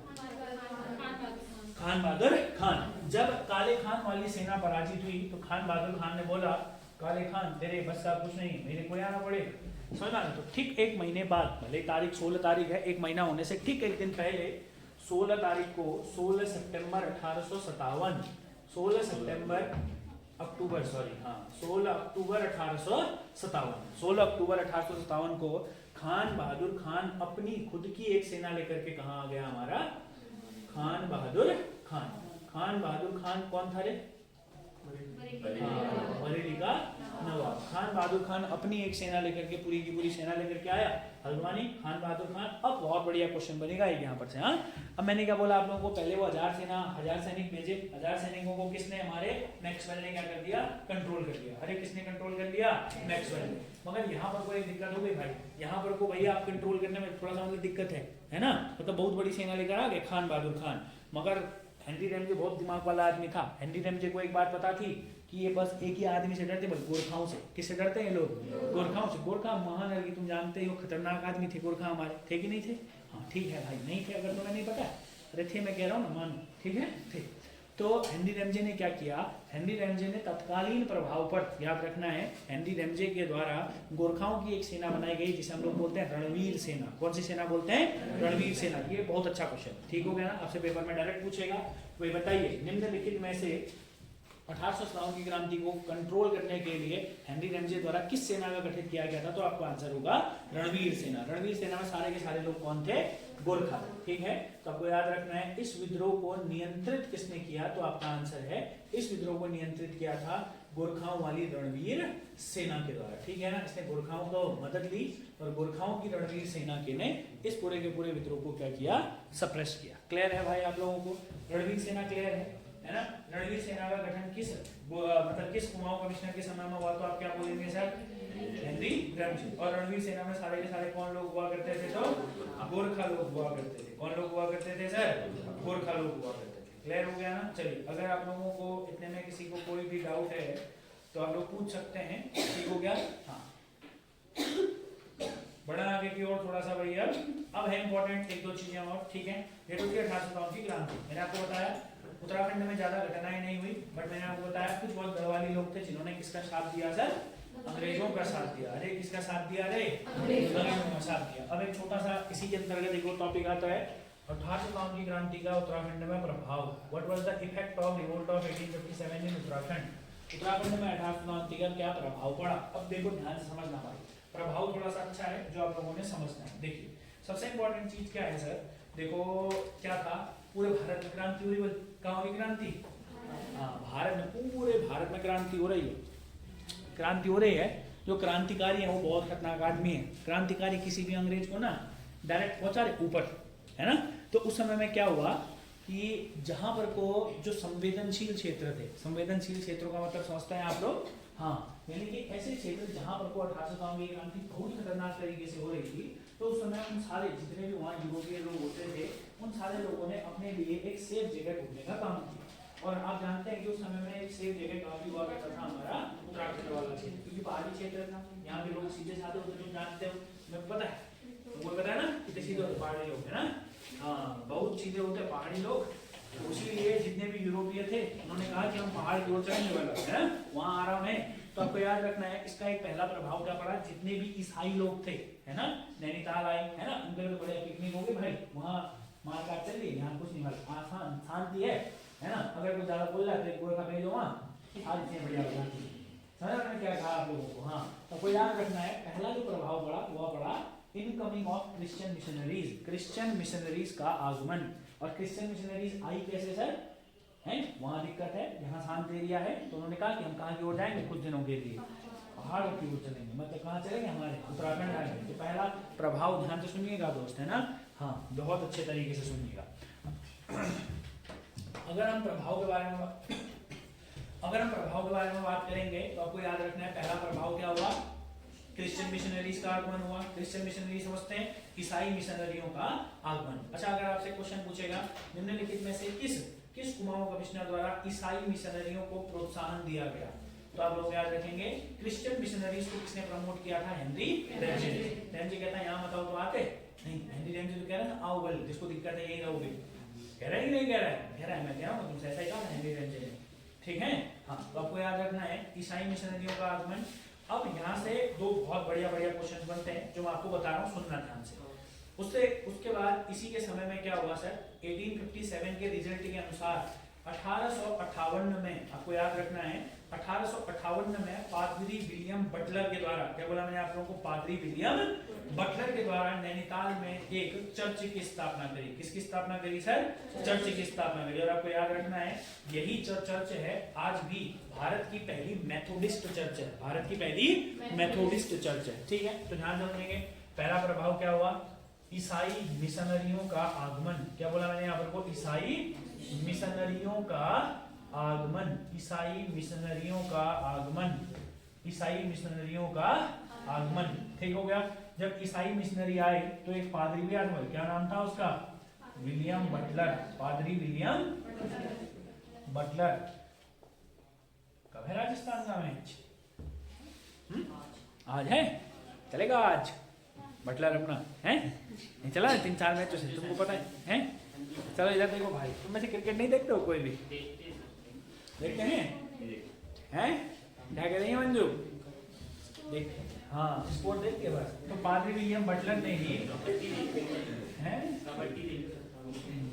खान बहादुर खान। जब काले खान वाली सेना पराजित हुई तो खान बहादुर खान ने बोला काले खान तेरे बस का कुछ नहीं, मेरे को आना पड़ेगा। समझ ना? तो ठीक एक महीने बाद, भले तारीख 16 तारीख है, एक महीना होने से ठीक एक दिन पहले 16 तारीख को 16 सितंबर 1857, 16 सितंबर अक्टूबर सॉरी हाँ 16 अक्टूबर 1857, 16 अक्टूबर 1857 को खान बहादुर खान अपनी खुद की एक सेना लेकर के कहाँ आ गया? हमारा खान बहादुर खान। खान बहादुर खान कौन था रे? बरेली का नवाब। खान बहादुर खान अपनी एक सेना लेकर के, पूरी की पूरी सेना लेकर के आया हल्द्वानी। खान बहादुर खान, अब बहुत बढ़िया क्वेश्चन बनेगा एक यहाँ पर से। हाँ, अब मैंने क्या बोला आप लोगों को? पहले वो 1000 सैनिक भेजे। 1000 सैनिकों को किसने? हमारे मैक्सवेल ने क्या कर दिया? कंट्रोल कर दिया। अरे किसने कंट्रोल कर दिया? मैक्सवेल ने। मगर यहाँ पर कोई दिक्कत हो गई भाई, यहाँ पर को भैया आप कंट्रोल करने में थोड़ा सा मतलब दिक्कत है ना? मतलब बहुत बड़ी सेना लेकर आ गए खान बहादुर खान। मगर हेनरी रैमजे बहुत दिमाग वाला आदमी था। हेनरी रैमजे को एक बात पता थी कि ये बस एक ही आदमी से डरते, बस गोरखाओं से। किससे डरते हैं लोग? गोरखाओं से। गोरखा महान, तुम जानते हो खतरनाक आदमी थे गोरखा हमारे, थे कि नहीं थे? हाँ ठीक है भाई, नहीं थे अगर तुम्हें नहीं पता? अरे थे, मैं कह रहा हूँ ना, मानो। ठीक है, थे। तो हेनरी रैमजे ने क्या किया? हेनरी रैमजे ने तत्कालीन प्रभाव पर, याद रखना है, हेनरी रैमजे के द्वारा गोरखाओं की एक सेना बनाई गई जिसे हम लोग बोलते हैं रणवीर सेना। कौन सी सेना बोलते हैं? रणवीर सेना। ये बहुत अच्छा क्वेश्चन, ठीक हो गया ना? आपसे पेपर में डायरेक्ट पूछेगा। वही बताइए निम्नलिखित में से 1857 की क्रांति को कंट्रोल करने के लिए हेनरी रैमजे द्वारा किस सेना का गठित किया गया था? तो आपका आंसर होगा रणवीर सेना। रणवीर सेना में सारे के सारे लोग कौन थे? गोरखा। ठीक है, तो आपको याद रखना है इस विद्रोह को नियंत्रित किसने किया? तो आपका आंसर है इस विद्रोह को नियंत्रित किया था गोरखाओं वाली रणवीर सेना के द्वारा। ठीक है ना? इसने गोरखाओं को मदद ली और गोरखाओं की रणवीर सेना के ने इस पूरे के पूरे विद्रोह को क्या किया? सप्रेस किया। क्लियर है भाई आप लोगों को? रणवीर सेना क्लियर है ना? रणवीर सेना का गठन किस मतलब किस कुमाऊं कमिश्नर के समय में हुआ? तो आप क्या बोलेंगे सर? Henry Ramsay. और रणवीर सेना में सारे के सारे कौन लोग हुआ करते थे? तो गोरखा लोग हुआ करते थे। कौन लोग हुआ करते थे सर? गोरखा लोग हुआ करते थे। क्लियर हो गया ना? चलिए, अगर आप लोगों को इतने में किसी को कोई भी डाउट है तो आप लोग पूछ सकते हैं। ठीक हो गया? हाँ, बड़ा आगे की ओर थोड़ा सा भैया अब है इंपॉर्टेंट एक दो चीजें और, ठीक है। डेट होती है 1857 की क्रांति। मैंने आपको बताया उत्तराखंड में ज्यादा घटनाएं नहीं हुई, बट मैंने आपको बताया कुछ बहुत गढ़वाली लोग थे जिन्होंने किसका साथ दिया सर, अंग्रेजों का साथ दिया। अरे किसका साथ दिया, अरे अंग्रेजों का साथ दिया। अब एक छोटा सा इसी के अंतर्गत एक और टॉपिक आता है 1857 की क्रांति का उत्तराखंड में प्रभाव। What was the effect of revolt of 1857 इन उत्तराखंड। उत्तराखंड में 1859 का क्या प्रभाव पड़ा। अब देखो ध्यान से समझना भाई, प्रभाव थोड़ा सा अच्छा है जो आप लोगों ने समझना है। देखिए सबसे इंपॉर्टेंट चीज क्या है सर, देखो क्या था, पूरे भारत में क्रांति हुई। कहाँ हुई क्रांति, हाँ भारत में, पूरे भारत में क्रांति हो रही है, क्रांति हो रही है। जो क्रांतिकारी है वो बहुत खतरनाक आदमी है। क्रांतिकारी किसी भी अंग्रेज को ना डायरेक्ट पहुंचा रहे ऊपर, है ना। तो उस समय में क्या हुआ कि जहां पर को जो संवेदनशील क्षेत्र थे, संवेदनशील क्षेत्रों का मतलब समझते हैं आप लोग, हाँ यानी कि ऐसे क्षेत्र जहां पर को 1857 की क्रांति बहुत खतरनाक तरीके से हो रही थी। तो उस समय उन सारे जितने भी वहाँ यूरोपीय लोग होते थे उन सारे लोगों ने अपने लिए एक सेफ जगह ढूंढने का काम किया। और आप जानते हैं कि उस समय में एक सेफ जगह काफी हुआ करता था हमारा उत्तराखंड वाला क्षेत्र, क्योंकि पहाड़ी क्षेत्र था, यहाँ के लोग सीधे साधे होते, तुम जानते हो, मैं पता है तुमको पता है ना कितने सीधे होते पहाड़ी लोग, है ना, हाँ बहुत सीधे होते पहाड़ी लोग। तो इसीलिए जितने भी यूरोपीय थे उन्होंने कहा कि हम पहाड़ की ओर चढ़ने वाला है, वहाँ आराम है। तो आपको याद रखना है इसका एक पहला प्रभाव क्या पड़ा, जितने भी ईसाई लोग थे, है ना, नैनीताल आए, है ना, उनके लिए बड़े पिकनिक हो गए भाई, वहाँ मारकाट चल रही, यहाँ कुछ नहीं वाला, आसान शांति है ना। अगर कोई ज्यादा बोल रहा है तो गोरखा भेजो वहाँ, आज इतने बढ़िया बनाती समझ मैंने क्या कहा आप लोगों को। हाँ तो आपको याद रखना है पहला जो प्रभाव पड़ा वह पड़ा incoming of Christian missionaries, Christian missionaries का आगमन। और क्रिश्चियन मिशनरीज आई कैसे सर, है वहां दिक्कत है, यहाँ शांत एरिया है, तो उन्होंने कहा कि हम कहाँ की ओर जाएंगे कुछ दिनों के लिए, पहाड़ों की ओर चलेंगे, मतलब कहाँ चलेंगे, हमारे उत्तराखंड आएंगे। तो पहला प्रभाव ध्यान से सुनिएगा दोस्त, है ना, हाँ बहुत अच्छे तरीके से सुनिएगा। अगर हम प्रभाव के बारे में बात करेंगे तो आपको याद रखना है पहला प्रभाव क्या हुआ, क्रिश्चियन मिशनरीज का आगमन हुआ। क्रिश्चियन मिशनरी समझते हैं ईसाई मिशनरियों का आगमन। अच्छा अगर आपसे क्वेश्चन पूछेगा निम्नलिखित में से किस कुमाऊं कमिश्नर द्वारा ईसाई मिशनरियों को प्रोत्साहन दिया गया, तो आप लोग याद रखेंगे क्रिश्चियन मिशनरीज को किसने प्रमोट किया था, हेनरी रैमजे। रैमजे कहता है यहाँ मत आओ तो आते नहीं, हेनरी रैमजे तो कह रहा है ना आओ बल, जिसको दिक्कत है यही रहोगे, कह रहा है कि नहीं कह रहा है, कह रहा है, मैं कह रहा हूँ तुमसे ऐसा ही कहा हेनरी रैमजे ने, ठीक है। हाँ तो आपको याद रखना है ईसाई मिशनरियों का आगमन। अब यहाँ से दो बहुत बढ़िया क्वेश्चन बनते हैं जो मैं आपको बता रहा हूँ, सुनना ध्यान से। उसके बाद इसी के समय में क्या हुआ सर, 1857 के रिजल्ट के अनुसार 1858 में आपको याद रखना है 1858 में पादरी विलियम बटलर के द्वारा, क्या बोला मैंने आप लोगों को, पादरी विलियम बटलर के द्वारा नैनीताल में एक चर्च की स्थापना करी। किसकी स्थापना करी सर, चर्च की स्थापना करी। और आपको याद रखना है यही चर्च है आज भी भारत की पहली मेथोडिस्ट चर्च है, भारत की पहली मेथोडिस्ट चर्च है, ठीक है। तो ध्यान रखेंगे पहला प्रभाव क्या हुआ, ईसाई मिशनरियों का आगमन। क्या बोला मैंने यहाँ पर को, ईसाई मिशनरियों का आगमन, ईसाई मिशनरियों का आगमन, ईसाई मिशनरियों का आगमन, ठीक हो गया। जब ईसाई मिशनरी आए तो एक पादरी भी आया, क्या नाम था उसका, विलियम बटलर, पादरी विलियम बटलर। कब है राजस्थान का मैच, आज है, चलेगा आज बटलर अपना है, नहीं चला 3-4 मैचों से, तुमको पता है? चलो इधर देखो भाई, तुम में से क्रिकेट नहीं देखते हो कोई भी, देखते हैं क्या कह रही है मंजू, देख हाँ स्पोर्ट देखते हैं बस। तो पादरी विलियम बटलर ने ही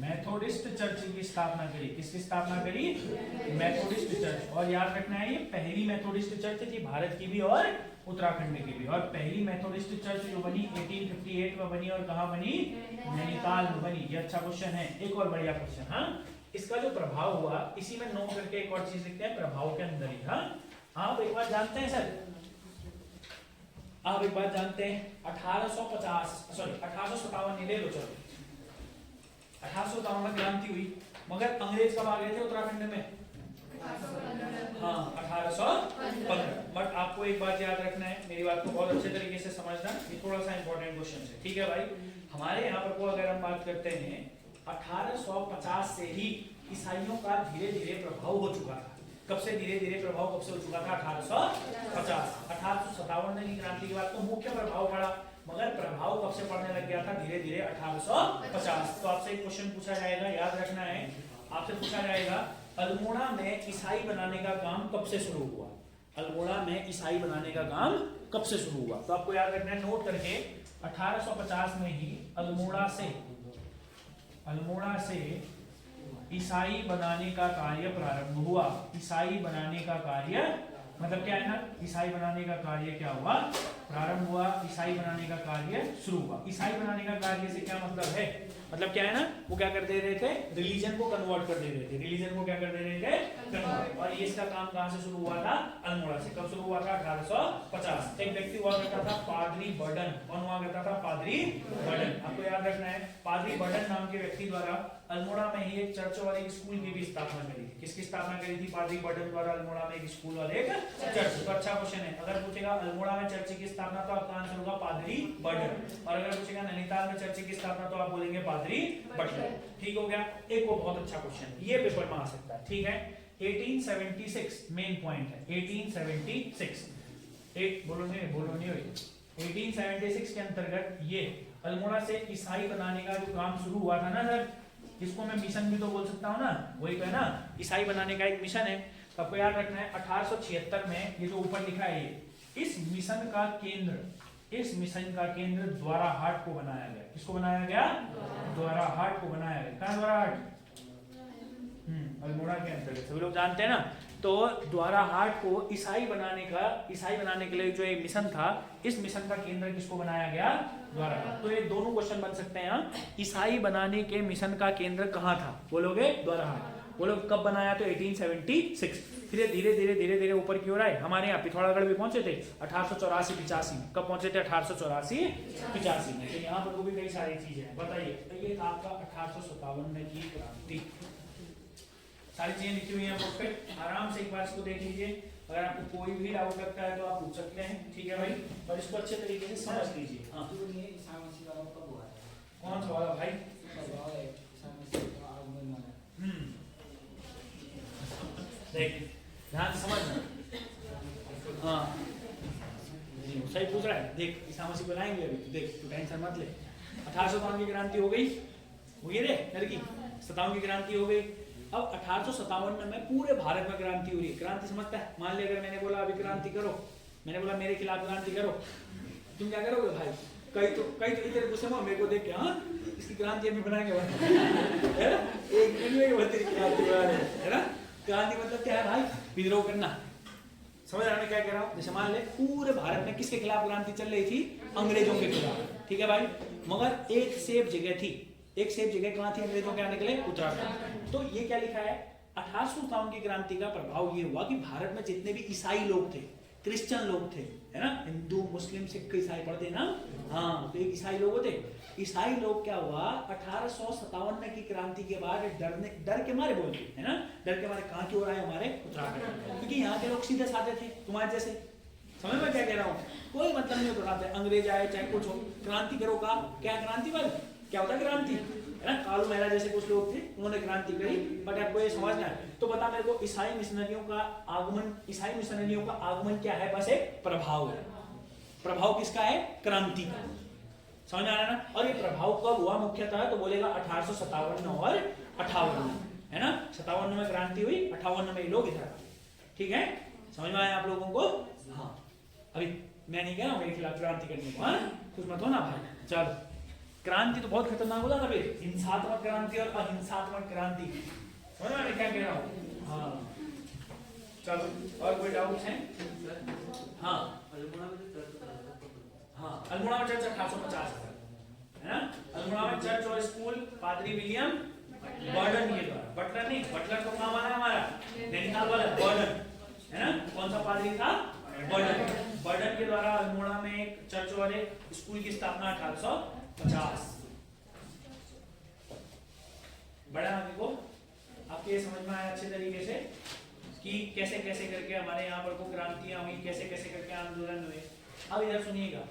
मेथोडिस्ट चर्च की स्थापना करी। किसकी स्थापना करी, मेथोडिस्ट चर्च। और याद रखना है ये पहली मेथोडिस्ट चर्च थी भारत की भी और उत्तराखंड की भी। और पहली मेथोडिस्ट चर्च जो बनी 1858 में बनी, और कहाँ बनी, नैनीताल में बनी। ये अच्छा क्वेश्चन है। एक और बढ़िया क्वेश्चन, हाँ इसका जो प्रभाव हुआ इसी में नोट करके एक और चीज लिखते हैं प्रभाव के अंदर ही। हाँ आप एक बात जानते हैं सर, आप एक बात जानते हैं 1857 नहीं ले लो, चलो 1857 में क्रांति हुई, मगर अंग्रेज कब आ गए थे उत्तराखंड में, हाँ 1815। बट आपको एक बात याद रखना है, मेरी बात को बहुत अच्छे तरीके से समझना, ये थोड़ा सा इंपॉर्टेंट क्वेश्चन है, ठीक है भाई। हमारे यहाँ पर को अगर हम बात करते हैं 1850 से ही ईसाइयों का धीरे धीरे प्रभाव हो चुका था। कब से धीरे धीरे प्रभाव कब से हो चुका था, 1850। 1857 की क्रांति के बाद तो मुख्य प्रभाव पड़ा, मगर प्रभाव कब से पढ़ने लग गया था? धीरे धीरे 1850। तो आपसे एक क्वेश्चन पूछा जाएगा, याद रखना है, आपसे पूछा जाएगा अल्मोड़ा में ईसाई बनाने का काम कब से शुरू हुआ? अल्मोड़ा में ईसाई बनाने का काम कब से शुरू हुआ? तो आपको याद रखना है, नोट करके 1850 में ही अल्मोड़ा से ईसाई बनाने का कार्य प्रारंभ हुआ। ईसाई बनाने का कार्य मतलब क्या है ना, ईसाई बनाने का कार्य क्या हुआ? प्रारंभ हुआ। ईसाई बनाने का कार्य शुरू हुआ। ईसाई बनाने का कार्य से क्या मतलब है? मतलब क्या है ना, वो क्या कर दे रहे थे? रिलीजन को कन्वर्ट कर दे रहे थे। रिलीजन को क्या कर दे रहे थे? कन्वर्ट। और ये इसका काम कहां से शुरू हुआ था? अल्मोड़ा से। कब शुरू हुआ था? 1850। एक व्यक्ति हुआ करता था पादरी बर्डन। कौन हुआ करता था? पादरी बर्डन। आपको याद रखना है, पादरी बर्डन नाम के व्यक्ति द्वारा अल्मोड़ा में ही एक चर्च और एक स्कूल की भी स्थापना करी थी। किसकी स्थापना करी थी? पादरी बर्डन द्वारा अल्मोड़ा में एक स्कूल और एक चर्च। तो अच्छा क्वेश्चन है, अगर पूछेगा अल्मोड़ा में चर्च की स्थापना तो आपका आंसर होगा पादरी बर्डन। और अगर पूछेगा नैनीताल में चर्च की स्थापना तो आप बोलेंगे पादरी बटलर। ठीक हो गया। एक वो बहुत अच्छा क्वेश्चन, ये पेपर में आ सकता है। ठीक है, 1876 मेन पॉइंट है। 1876 एक बोलो नहीं 1876 के अंतर्गत ये अल्मोड़ा से ईसाई बनाने का जो काम शुरू हुआ था ना सर, इसको मैं मिशन भी तो बोल सकता हूँ ना, वही तो है ना, ईसाई बनाने का एक मिशन है। तो आपको याद रखना है 1876 में ये जो ऊपर लिखा है ये, इस मिशन का केंद्र द्वाराहाट को बनाया गया। किसको बनाया गया? द्वाराहाट को बनाया गया। कहाँ द्वाराहाट? अल्मोड़ा के अंतर्गत, सभी लोग जानते हैं ना। तो द्वाराहाट को ईसाई बनाने के लिए जो एक मिशन था, इस मिशन का केंद्र किसको बनाया गया? द्वाराहाट। तो ये दोनों क्वेश्चन बन सकते हैं यहाँ। ईसाई बनाने के मिशन का केंद्र कहाँ था? बोलोगे द्वाराहाट। बोलो कब बनाया? तो 1876। फिर धीरे धीरे ऊपर की ओर आए। हमारे यहाँ पिथौरागढ़ भी पहुंचे थे 1884-85 में। कब पहुंचे थे? 1884-85 में। तो यहाँ पर भी कई सारी चीजें हैं। बताइए, तो ये आपका 1857 में की क्रांति। सारी चीजें लिखी हुई हैं बोर्ड पे, आराम से एक बार इसको देख लीजिए। अगर आपको कोई भी डाउट लगता है तो आप पूछ सकते हैं। ठीक है भाई, और इसको अच्छे तरीके से समझ लीजिए। हाँ, कौन सा वाला भाई? देख ध्यान से समझना। हाँ सही पूछ रहा है। देख ईसा मसीह को लाएंगे अभी, देख तू टेंशन मत ले। 1857 की क्रांति हो गई, हुई रे लड़की, 57 की क्रांति हो गई। अब 1857 में पूरे भारत में क्रांति हो रही है। क्रांति समझता है? मान लिया अगर मैंने बोला अभी क्रांति करो, मैंने बोला मेरे खिलाफ क्रांति करो, तुम क्या करोगे भाई? कई तो इधर गुस्से में मेरे को देख के, हाँ इसकी क्रांति अभी बनाएंगे है ना, एक मिनट में होती है ना। क्रांति मतलब क्या है भाई? विद्रोह करना। समझ रहा मैं क्या कह रहा हूँ? जैसे मान ले पूरे भारत में किसके खिलाफ क्रांति चल रही थी? अंग्रेजों के खिलाफ। ठीक है भाई, मगर एक सेफ जगह थी। एक सेफ जगह कहाँ थी अंग्रेजों के आने के लिए? उत्तराखंड। तो ये क्या लिखा है? 1857 की क्रांति का प्रभाव ये हुआ कि भारत में जितने भी ईसाई लोग थे, क्रिश्चियन लोग थे, है ना, हिंदू मुस्लिम सिख ईसाई पढ़ते ना, हाँ, तो एक ईसाई लोग थे। ईसाई लोग क्या हुआ 1857 की क्रांति के बाद डर के मारे बोलते है ना, डर के मारे कहाँ की ओर आए? हमारे उत्तराखंड, क्योंकि यहाँ के लोग सीधे साधे थे तुम्हारे जैसे। समझ में क्या कह रहा हूँ? कोई मतलब नहीं उठाते, अंग्रेज आए चाहे कुछ हो, क्रांति करो का क्या? क्रांति बल क्या होता है? क्रांति है ना। कालू मेहरा जैसे कुछ लोग थे, उन्होंने क्रांति करी। बट आपको ये समझना है, तो बता मेरे को, ईसाई मिशनरियों का आगमन क्या है? बस एक प्रभाव है। प्रभाव किसका है? क्रांति का। समझ आ रहा है ना। और ये प्रभाव कब हुआ मुख्यतः? तो बोलेगा 1857 और 58 में, है ना। 57 में क्रांति हुई, 58 में ये लोग इधर। ठीक है, समझ में आया आप लोगों को? हाँ, अभी मैं नहीं कह रहा हूँ मेरे खिलाफ क्रांति करने को, हाँ कुछ मत हो ना भाई। चलो, क्रांति तो बहुत खतरनाक होता है, हिंसात्मक क्रांति और अहिंसात्मक क्रांति। समझ में क्या कह रहा हूँ? हाँ चलो, और कोई डाउट है? हाँ, हाँ, अल्मोड़ा में चर्च 1850 है ना। अल्मोड़ा में चर्च और स्कूल पादरी विलियम बर्डन के द्वारा। बटलर नहीं, बटलर तो नाम आना हमारा नैनीताल वाला बर्डन, है ना। कौन सा पादरी था? बर्डन के द्वारा अल्मोड़ा में एक चर्च और एक स्कूल की स्थापना 1850। बड़ा आपको आपके समझ में आया अच्छे तरीके से कि कैसे कैसे करके हमारे यहाँ पर को क्रांतियां हुई, कैसे कैसे करके आंदोलन हुए। अब इधर सुनिएगा,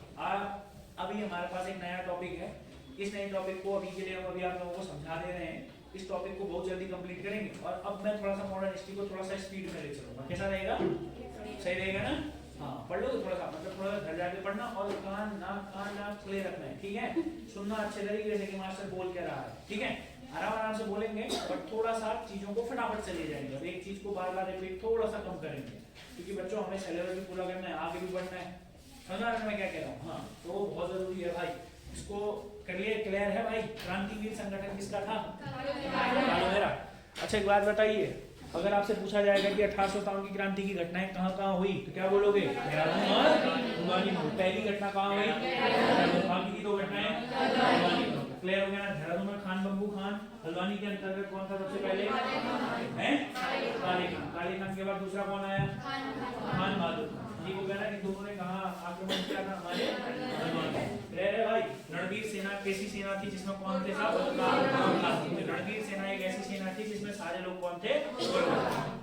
अभी हमारे पास एक नया टॉपिक है। इस नए टॉपिक को अभी के लिए हम अभी आप लोगों को समझा दे रहे हैं। इस टॉपिक को बहुत जल्दी कंप्लीट करेंगे। और अब मैं थोड़ा सा मॉडर्न हिस्ट्री को थोड़ा सा स्पीड में ले चलूंगा। कैसा रहेगा? सही रहेगा ना? हाँ पढ़ लो थोड़ा सा, मतलब थोड़ा सा घर जाके पढ़ना और कान नाम क्लियर रखना है, ठीक है। सुनना अच्छे तरीके से कि मास्टर बोल क्या रहा है, ठीक है। आराम से बोलेंगे और थोड़ा सा चीजों को फटाफट से ले जाएंगे, एक चीज को बार बार रिपीट थोड़ा सा कम करेंगे, क्योंकि बच्चों हमें सिलेबस भी पूरा करना है, आगे भी बढ़ना है। समझ मैं क्या कह रहा हूँ? हाँ तो बहुत जरूरी है भाई, इसको क्लियर है भाई। क्रांतिवीर संगठन किसका था? कालोमेरा। अच्छा एक बात बताइए, अगर आपसे पूछा जाएगा कि 1857 की क्रांति की घटनाएं कहाँ हुई तो क्या बोलोगे? देहरादून और हल्द्वानी में। पहली घटना कहाँ हुई? बाकी की दो घटनाएं हल्द्वानी में। क्लियर हो गया ना? देहरादून में खान बंबू खान, हल्द्वानी के अंतर्गत कौन था सबसे पहले? काले खान। काले खान के बाद दूसरा कौन आया? खान बहादुर खान। ठीक हो गया ना? इन दोनों ने कहा आक्रमण किया था? हमारे हल्द्वानी। क्लियर है भाई? रणवीर सेना कैसी सेना थी जिसमें कौन थे सब? रणवीर सेना एक ऐसी सेना थी जिसमें सारे लोग कौन थे?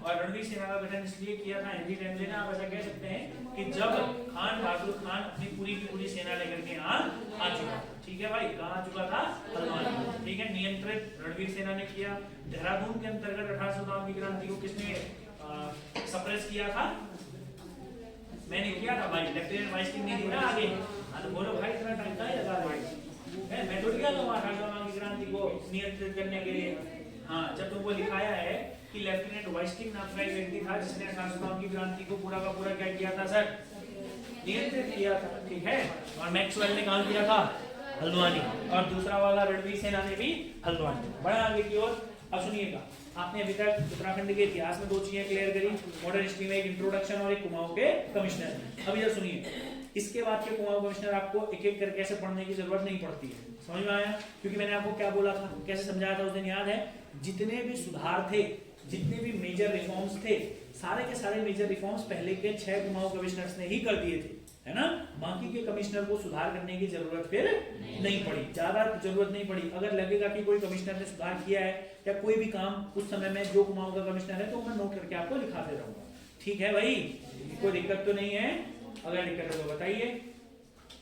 और रणवीर सेना का गठन इसलिए किया था हेनरी रेमले ने, आप ऐसा कह सकते हैं कि जब खान बहादुर खान अपनी पूरी की पूरी सेना लेकर के यहाँ आ चुका, ठीक है भाई। कहाँ आ चुका था? हल्द्वानी, ठीक है। नियंत्रित रणवीर सेना ने किया। देहरादून के अंतर्गत 1857 की क्रांति को किसने सप्रेस किया था? मैंने किया था भाई, लेफ्टिनेंट वाइस किंग ने दिया आगे। तो बोलो भाई इतना टाइम का लगा रहे हैं, मैं तो गया था 1857 की क्रांति को नियंत्रित करने के लिए। हाँ जब तुमको लिखाया है कि लेफ्टिनेंट वाइस किंग नाम का एक व्यक्ति था जिसने 1857 की क्रांति को पूरा का पूरा क्या किया था सर? नियंत्रित किया था, ठीक है। और मैक्सवेल ने कहाँ किया था? हल्द्वानी। और दूसरा वाला रणवीर सेना ने भी हल्द्वानी। बड़ा आगे की ओर। अब सुनिएगा, आपने अभी तक उत्तराखंड के इतिहास में दो चीजें क्लियर करी, मॉडर्न हिस्ट्री में एक इंट्रोडक्शन और एक कुमाऊं के कमिश्नर। अब इधर सुनिए, इसके बाद के कुमाऊं कमिश्नर आपको एक एक करके ऐसे पढ़ने की जरूरत नहीं पड़ती है। समझ में आया? क्योंकि मैंने आपको क्या बोला था, कैसे समझाया था उस दिन, याद है? जितने भी सुधार थे, जितने भी मेजर रिफॉर्म्स थे, सारे के सारे मेजर रिफॉर्म्स पहले के 6 कुमाऊं कमिश्नर्स ने ही कर दिए थे, है ना। बाकी के कमिश्नर को सुधार करने की जरूरत फिर नहीं पड़ी, ज्यादा जरूरत नहीं पड़ी। अगर लगेगा कि कोई कमिश्नर ने सुधार किया है या कोई भी काम उस समय में जो कुमाऊं का कमिश्नर है, तो मैं नोट करके आपको लिखाते रहूंगा, ठीक है भाई? कोई दिक्कत तो नहीं है? अगर दिक्कत है तो बताइए।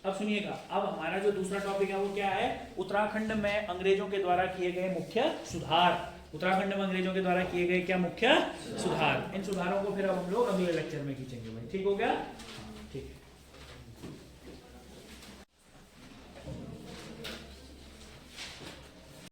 अब सुनिएगा, अब हमारा जो दूसरा टॉपिक है वो क्या है? उत्तराखंड में अंग्रेजों के द्वारा किए गए मुख्य सुधार। उत्तराखंड में अंग्रेजों के द्वारा किए गए क्या मुख्य सुधार? इन सुधारों को फिर अब हम लोग अगले लेक्चर में खींचेंगे भाई, ठीक हो गया? ठीक है।